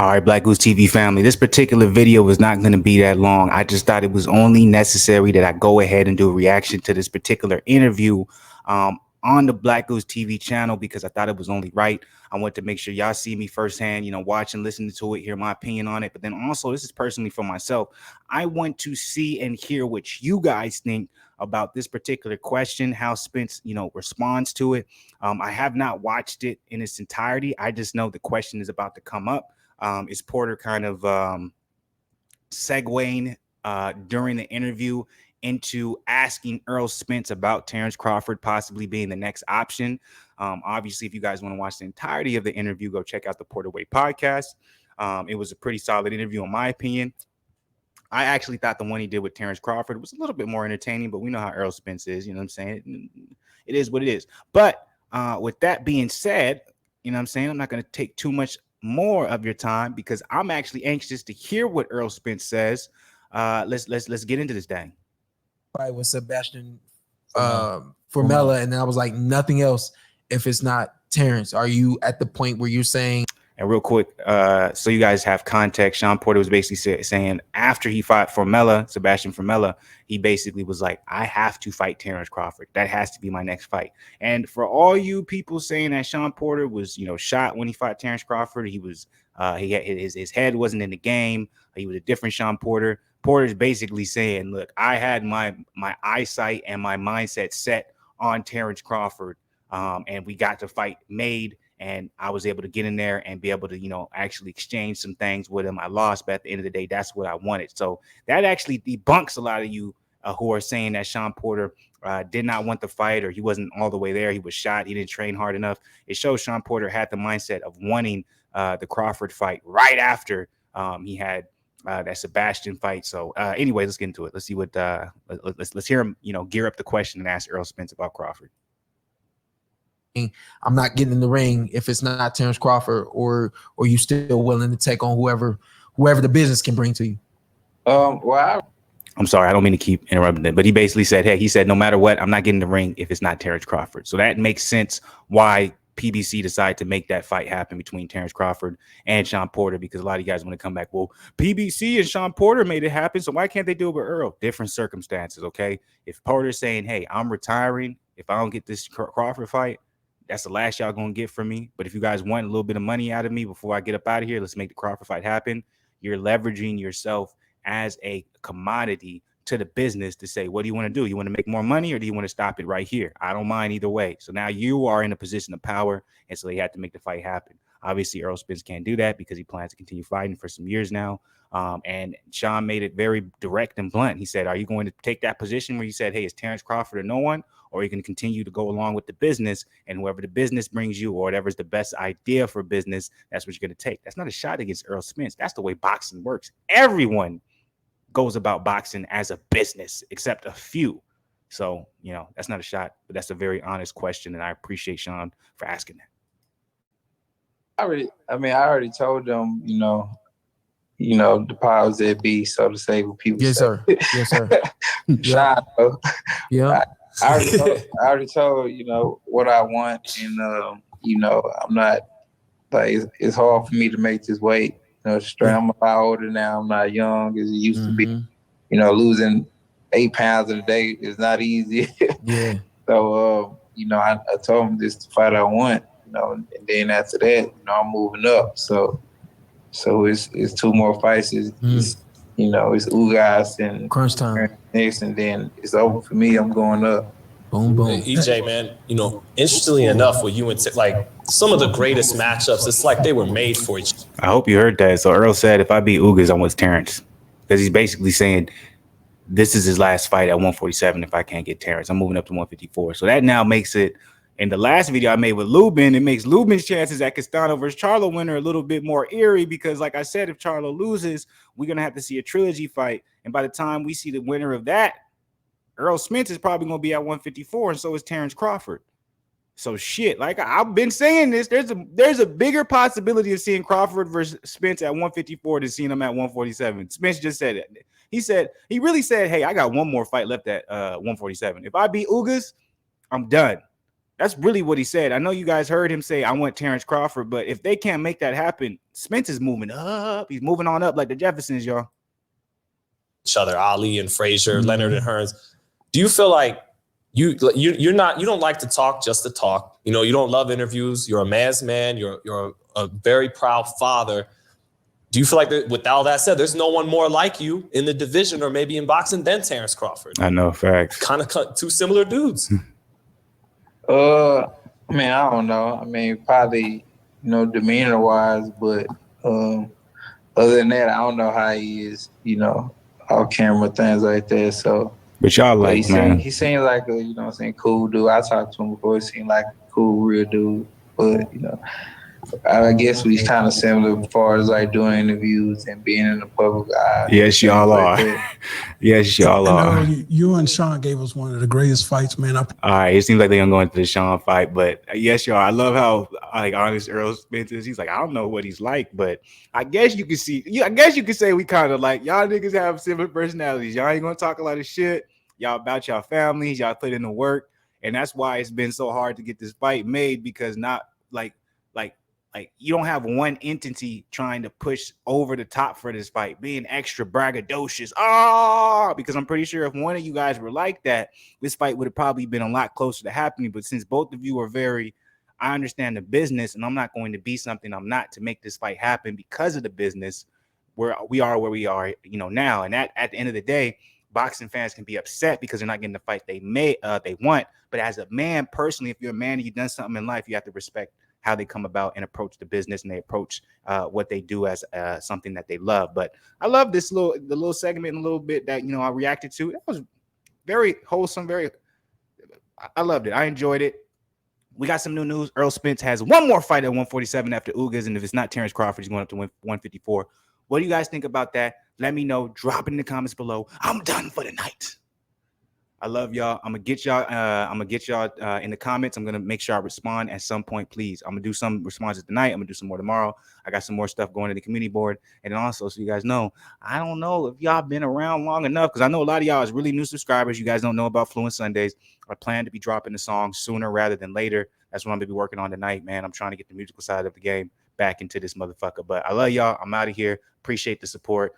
All right, Black Goose TV family, this particular video was not going to be that long. I just thought it was only necessary that I go ahead and do a reaction to this particular interview on the Black Goose TV channel because I thought it was only right. I want to make sure y'all see me firsthand, watch and listen to it, hear my opinion on it. But then also, this is personally for myself. I want to see and hear what you guys think about this particular question, how Spence, responds to it. I have not watched it in its entirety. I just know the question is about to come up. Is Porter kind of segueing during the interview into asking Errol Spence about Terence Crawford possibly being the next option? Obviously, if you guys want to watch the entirety of the interview, go check out the Porter Way podcast. It was a pretty solid interview, in my opinion. I actually thought the one he did with Terence Crawford was a little bit more entertaining, but we know how Errol Spence is. You know what I'm saying? It is what it is. But with that being said, you know what I'm saying? I'm not going to take too much more of your time because I'm actually anxious to hear what Errol Spence says. Let's get into this thing. Right, with Sebastian Formella, and then I was like, nothing else if it's not Terence. Are you at the point where you're saying? And real quick, so you guys have context, Shawn Porter was basically saying after he fought Sebastian Formella, he basically was like, I have to fight Terence Crawford. That has to be my next fight. And for all you people saying that Shawn Porter was, shot when he fought Terence Crawford, he was, he had his head wasn't in the game. He was a different Shawn Porter. Porter's basically saying, look, I had my eyesight and my mindset set on Terence Crawford, and we got the fight made. And I was able to get in there and be able to, actually exchange some things with him. I lost, but at the end of the day, that's what I wanted. So that actually debunks a lot of you who are saying that Shawn Porter did not want the fight or he wasn't all the way there. He was shot. He didn't train hard enough. It shows Shawn Porter had the mindset of wanting the Crawford fight right after he had that Sebastian fight. So anyway, let's get into it. Let's see what let's hear him, gear up the question and ask Errol Spence about Crawford. I'm not getting in the ring if it's not Terence Crawford, or you still willing to take on whoever the business can bring to you? I'm sorry, I don't mean to keep interrupting it, but he basically said, hey, he said, no matter what, I'm not getting in the ring if it's not Terence Crawford. So that makes sense why PBC decided to make that fight happen between Terence Crawford and Shawn Porter, because a lot of you guys want to come back, well, PBC and Shawn Porter made it happen, so why can't they do it with Earl? Different circumstances, okay? If Porter's saying, hey, I'm retiring if I don't get this Crawford fight, that's the last y'all gonna get from me. But if you guys want a little bit of money out of me before I get up out of here, let's make the Crawford fight happen. You're leveraging yourself as a commodity to the business to say, what do you want to do? You want to make more money or do you want to stop it right here? I don't mind either way. So now you are in a position of power, and so they had to make the fight happen. Obviously, Errol Spence can't do that because he plans to continue fighting for some years now. And Shawn made it very direct and blunt. He said, are you going to take that position where you said, hey, it's Terence Crawford or no one? Or are you going to continue to go along with the business, and whoever the business brings you or whatever's the best idea for business, that's what you're going to take? That's not a shot against Errol Spence. That's the way boxing works. Everyone goes about boxing as a business except a few. So, that's not a shot, but that's a very honest question, and I appreciate Shawn for asking that. I already told them, the powers that be, so to say, what people yes, say. Sir. Yes, sir. Shawn, Yeah. I already told, what I want, and I'm not like it's hard for me to make this weight. Straight. I'm a lot older now. I'm not young as it used to be. Losing 8 pounds in a day is not easy. Yeah. So I told him this is the fight I want. And then after that, I'm moving up. So it's 2 more fights. It's Ugas and crunch time next, and then it's over for me. I'm going up. Boom, boom. Hey, EJ, man, interestingly enough, with you and some of the greatest matchups, it's like they were made for each other. I hope you heard that. So Earl said, if I beat Ugas, I want Terence, because he's basically saying this is his last fight at 147. If I can't get Terence, I'm moving up to 154. So that now makes it, in the last video I made with Lubin, it makes Lubin's chances at Castano versus Charlo winner a little bit more eerie, because like I said, if Charlo loses, we're going to have to see a trilogy fight. And by the time we see the winner of that, Errol Spence is probably going to be at 154, and so is Terence Crawford. So shit, like I've been saying this, there's a bigger possibility of seeing Crawford versus Spence at 154 than seeing him at 147. Spence just said it. He really said, hey, I got one more fight left at 147. If I beat Ugas, I'm done. That's really what he said. I know you guys heard him say, I want Terence Crawford, but if they can't make that happen, Spence is moving up. He's moving on up like the Jeffersons, y'all. Each other, Ali and Frazier, Leonard and Hearns. Do you feel like you don't like to talk just to talk? You know, you don't love interviews. You're a man's man. You're a very proud father. Do you feel like with all that said, there's no one more like you in the division or maybe in boxing than Terence Crawford? I know, facts. Kind of two similar dudes. I mean, I don't know. I mean, probably, you know, demeanor wise, but other than that, I don't know how he is, you know, off camera, things like that. So, but y'all like, man, he seemed like a, you know what I'm saying, cool dude. I talked to him before. He seemed like a cool, real dude. But, you know, I guess we kind of similar as far as like doing interviews and being in the public eye. Yes, y'all are. Yes, y'all are. You and Sean gave us one of the greatest fights, man. All right, it seems like they're gonna go into the Sean fight, but yes, y'all. I love how like honest Errol Spence is. He's like, I don't know what he's like, but I guess you can see. I guess you could say we kind of like y'all niggas have similar personalities. Y'all ain't gonna talk a lot of shit. Y'all about y'all families. Y'all put in the work, and that's why it's been so hard to get this fight made because not like you don't have one entity trying to push over the top for this fight, being extra braggadocious. Because I'm pretty sure if one of you guys were like that, this fight would have probably been a lot closer to happening. But since both of you are I understand the business, and I'm not going to be something I'm not to make this fight happen because of the business. Where we are, you know, now. And at the end of the day, boxing fans can be upset because they're not getting the fight they want. But as a man, personally, if you're a man and you've done something in life, you have to respect how they come about and approach the business, and they approach what they do as something that they love. But I love the little segment, a little bit that, you know, I reacted to. It was very wholesome. I loved it. I enjoyed it. We got some new news. Errol Spence has one more fight at 147 after Ugas, and if it's not Terence Crawford, he's going up to 154. What do you guys think about that? Let me know. Drop it in the comments below. I'm done for the night. I love y'all. I'm gonna get y'all in the comments. I'm gonna make sure I respond at some point, please. I'm gonna do some responses tonight. I'm gonna do some more tomorrow. I got some more stuff going to the community board. And then also, so you guys know, I don't know if y'all been around long enough, because I know a lot of y'all is really new subscribers. You guys don't know about Fluent Sundays. I plan to be dropping the song sooner rather than later. That's what I'm gonna be working on tonight, man. I'm trying to get the musical side of the game back into this motherfucker. But I love y'all. I'm out of here. Appreciate the support.